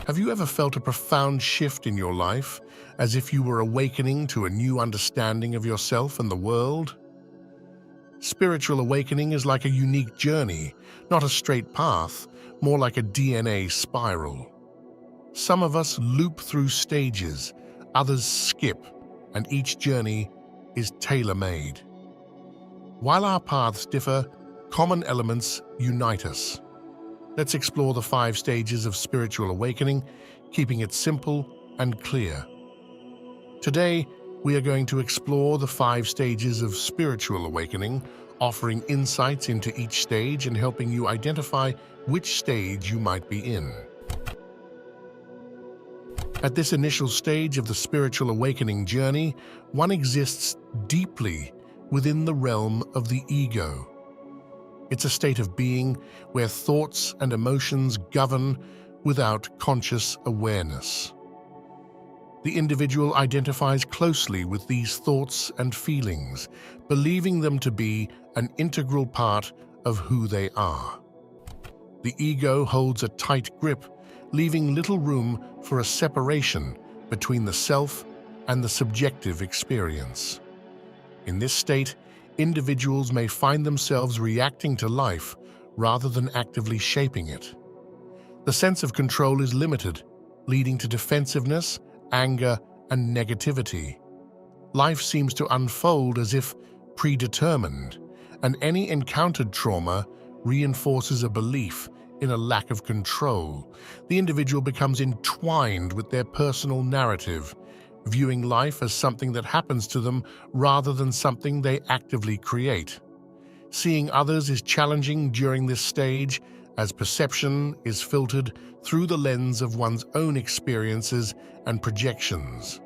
Have you ever felt a profound shift in your life, as if you were awakening to a new understanding of yourself and the world? Spiritual awakening is like a unique journey, not a straight path, more like a DNA spiral. Some of us loop through stages, others skip, and each journey is tailor-made. While our paths differ, common elements unite us. Let's explore the 5 stages of spiritual awakening, keeping it simple and clear. Today, we are going to explore the 5 stages of spiritual awakening, offering insights into each stage and helping you identify which stage you might be in. At this initial stage of the spiritual awakening journey, one exists deeply within the realm of the ego. It's a state of being where thoughts and emotions govern without conscious awareness. The individual identifies closely with these thoughts and feelings, believing them to be an integral part of who they are. The ego holds a tight grip, leaving little room for a separation between the self and the subjective experience. In this state, individuals may find themselves reacting to life rather than actively shaping it. The sense of control is limited, leading to defensiveness, anger, and negativity. Life seems to unfold as if predetermined, and any encountered trauma reinforces a belief in a lack of control. The individual becomes entwined with their personal narrative, viewing life as something that happens to them rather than something they actively create. Seeing others is challenging during this stage, as perception is filtered through the lens of one's own experiences and projections.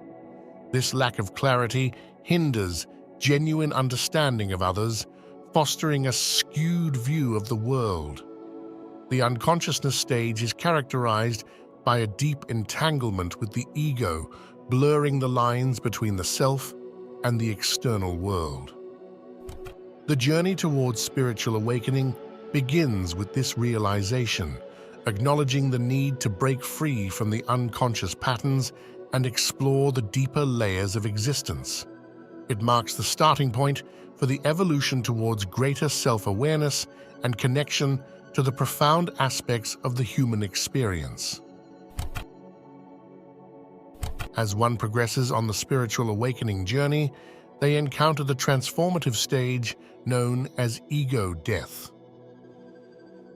This lack of clarity hinders genuine understanding of others, fostering a skewed view of the world. The unconsciousness stage is characterized by a deep entanglement with the ego, blurring the lines between the self and the external world. The journey towards spiritual awakening begins with this realization, acknowledging the need to break free from the unconscious patterns and explore the deeper layers of existence. It marks the starting point for the evolution towards greater self-awareness and connection to the profound aspects of the human experience. As one progresses on the spiritual awakening journey, they encounter the transformative stage known as ego death.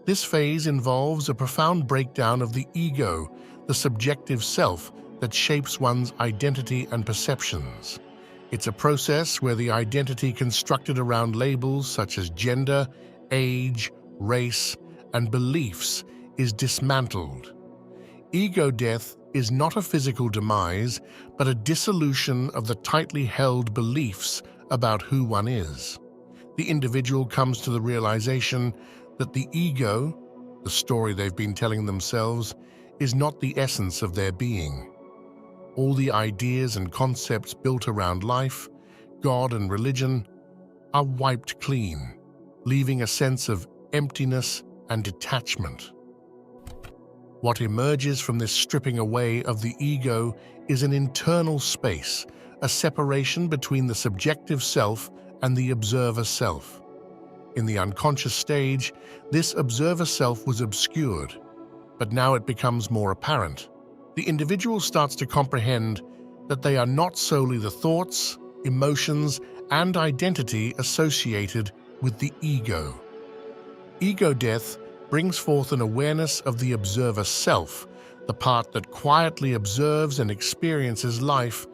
This phase involves a profound breakdown of the ego, the subjective self that shapes one's identity and perceptions. It's a process where the identity constructed around labels such as gender, age, race, and beliefs is dismantled. Ego death is not a physical demise, but a dissolution of the tightly held beliefs about who one is. The individual comes to the realization that the ego, the story they've been telling themselves, is not the essence of their being. All the ideas and concepts built around life, God and religion, are wiped clean, leaving a sense of emptiness and detachment. What emerges from this stripping away of the ego is an internal space, a separation between the subjective self and the observer self. In the unconscious stage, this observer self was obscured, but now it becomes more apparent. The individual starts to comprehend that they are not solely the thoughts, emotions, and identity associated with the ego. Ego death brings forth an awareness of the observer self, the part that quietly observes and experiences life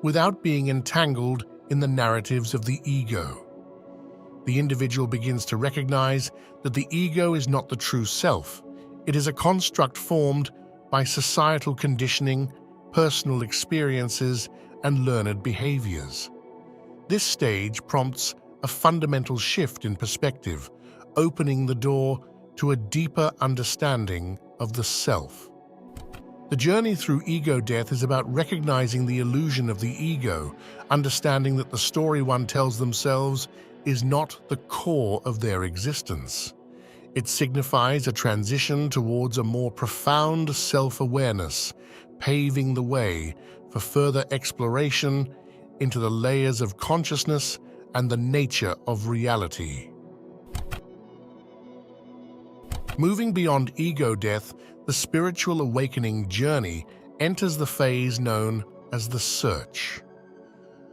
without being entangled in the narratives of the ego. The individual begins to recognize that the ego is not the true self. It is a construct formed by societal conditioning, personal experiences, and learned behaviors. This stage prompts a fundamental shift in perspective, opening the door to a deeper understanding of the self. The journey through ego death is about recognizing the illusion of the ego, understanding that the story one tells themselves is not the core of their existence. It signifies a transition towards a more profound self-awareness, paving the way for further exploration into the layers of consciousness and the nature of reality. Moving beyond ego death, the spiritual awakening journey enters the phase known as the search.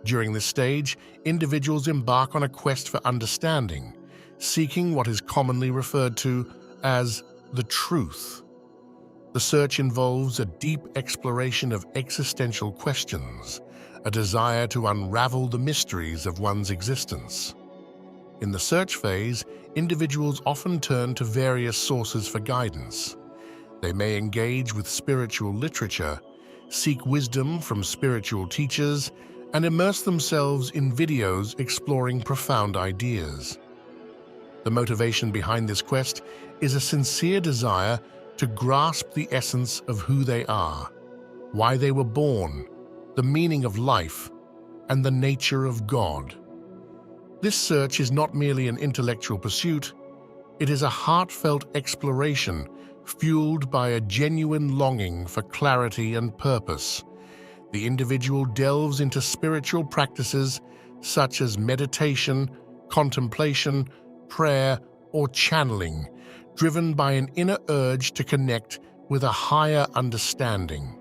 During this stage, individuals embark on a quest for understanding, seeking what is commonly referred to as the truth. The search involves a deep exploration of existential questions, a desire to unravel the mysteries of one's existence. In the search phase, individuals often turn to various sources for guidance. They may engage with spiritual literature, seek wisdom from spiritual teachers, and immerse themselves in videos exploring profound ideas. The motivation behind this quest is a sincere desire to grasp the essence of who they are, why they were born, the meaning of life, and the nature of God. This search is not merely an intellectual pursuit, it is a heartfelt exploration fueled by a genuine longing for clarity and purpose. The individual delves into spiritual practices such as meditation, contemplation, prayer, or channeling, driven by an inner urge to connect with a higher understanding.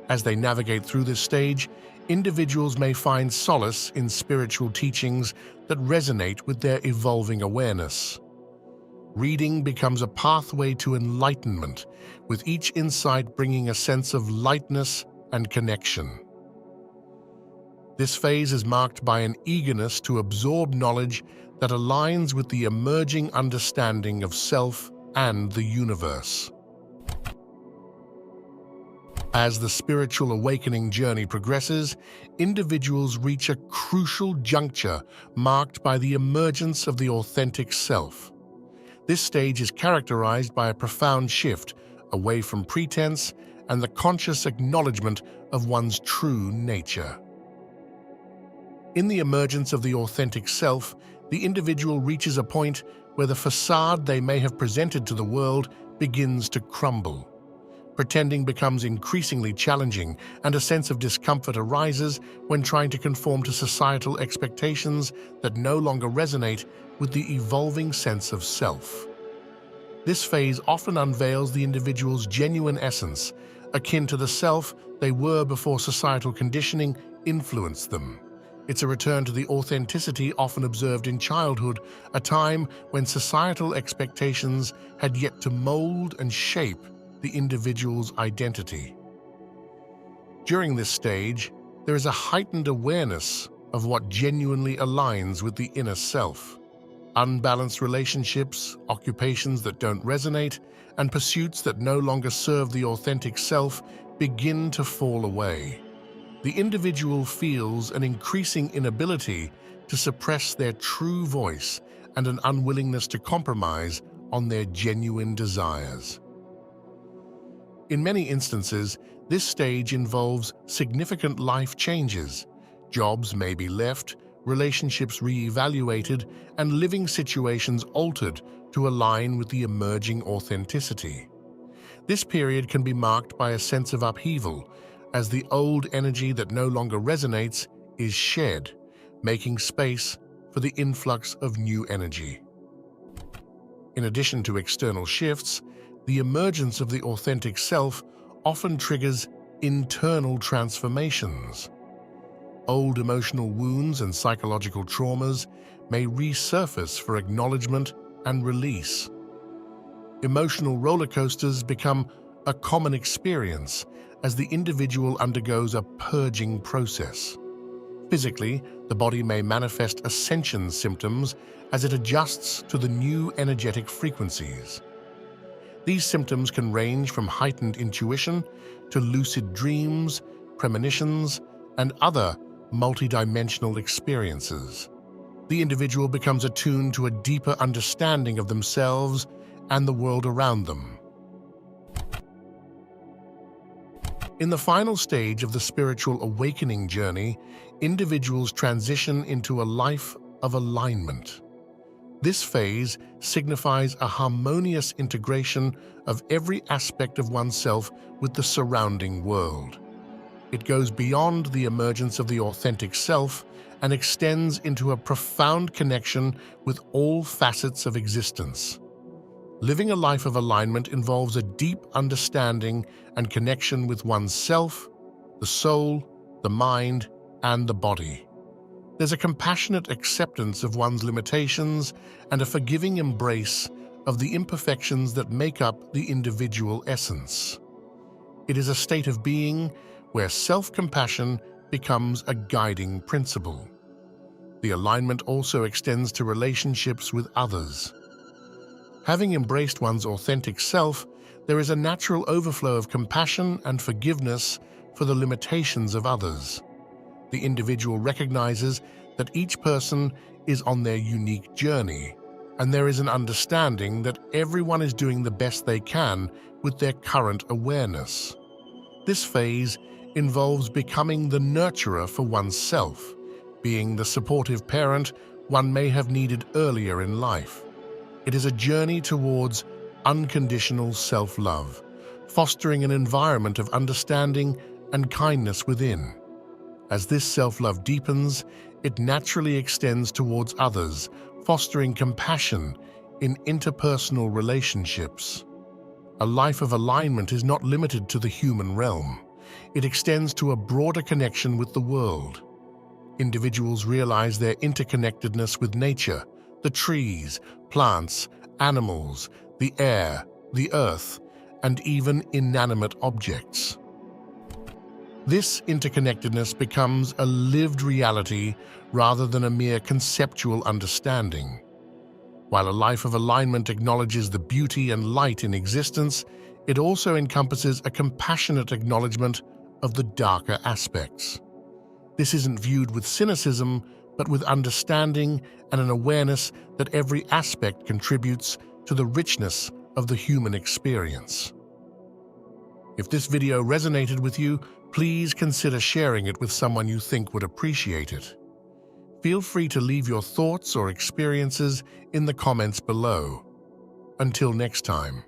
As they navigate through this stage, individuals may find solace in spiritual teachings that resonate with their evolving awareness. Reading becomes a pathway to enlightenment, with each insight bringing a sense of lightness and connection. This phase is marked by an eagerness to absorb knowledge that aligns with the emerging understanding of self and the universe. As the spiritual awakening journey progresses, individuals reach a crucial juncture marked by the emergence of the authentic self. This stage is characterized by a profound shift away from pretense and the conscious acknowledgement of one's true nature. In the emergence of the authentic self, the individual reaches a point where the facade they may have presented to the world begins to crumble. Pretending becomes increasingly challenging, and a sense of discomfort arises when trying to conform to societal expectations that no longer resonate with the evolving sense of self. This phase often unveils the individual's genuine essence, akin to the self they were before societal conditioning influenced them. It's a return to the authenticity often observed in childhood, a time when societal expectations had yet to mold and shape the individual's identity. During this stage, there is a heightened awareness of what genuinely aligns with the inner self. Unbalanced relationships, occupations that don't resonate, and pursuits that no longer serve the authentic self begin to fall away. The individual feels an increasing inability to suppress their true voice and an unwillingness to compromise on their genuine desires. In many instances, this stage involves significant life changes. Jobs may be left, relationships re-evaluated, and living situations altered to align with the emerging authenticity. This period can be marked by a sense of upheaval, as the old energy that no longer resonates is shed, making space for the influx of new energy. In addition to external shifts, the emergence of the authentic self often triggers internal transformations. Old emotional wounds and psychological traumas may resurface for acknowledgement and release. Emotional roller coasters become a common experience as the individual undergoes a purging process. Physically, the body may manifest ascension symptoms as it adjusts to the new energetic frequencies. These symptoms can range from heightened intuition to lucid dreams, premonitions, and other multidimensional experiences. The individual becomes attuned to a deeper understanding of themselves and the world around them. In the final stage of the spiritual awakening journey, individuals transition into a life of alignment. This phase signifies a harmonious integration of every aspect of oneself with the surrounding world. It goes beyond the emergence of the authentic self and extends into a profound connection with all facets of existence. Living a life of alignment involves a deep understanding and connection with oneself, the soul, the mind, and the body. There's a compassionate acceptance of one's limitations and a forgiving embrace of the imperfections that make up the individual essence. It is a state of being where self-compassion becomes a guiding principle. The alignment also extends to relationships with others. Having embraced one's authentic self, there is a natural overflow of compassion and forgiveness for the limitations of others. The individual recognizes that each person is on their unique journey, and there is an understanding that everyone is doing the best they can with their current awareness. This phase involves becoming the nurturer for oneself, being the supportive parent one may have needed earlier in life. It is a journey towards unconditional self-love, fostering an environment of understanding and kindness within. As this self-love deepens, it naturally extends towards others, fostering compassion in interpersonal relationships. A life of alignment is not limited to the human realm. It extends to a broader connection with the world. Individuals realize their interconnectedness with nature, the trees, plants, animals, the air, the earth, and even inanimate objects. This interconnectedness becomes a lived reality rather than a mere conceptual understanding. While a life of alignment acknowledges the beauty and light in existence, it also encompasses a compassionate acknowledgement of the darker aspects. This isn't viewed with cynicism, but with understanding and an awareness that every aspect contributes to the richness of the human experience. If this video resonated with you, please consider sharing it with someone you think would appreciate it. Feel free to leave your thoughts or experiences in the comments below. Until next time.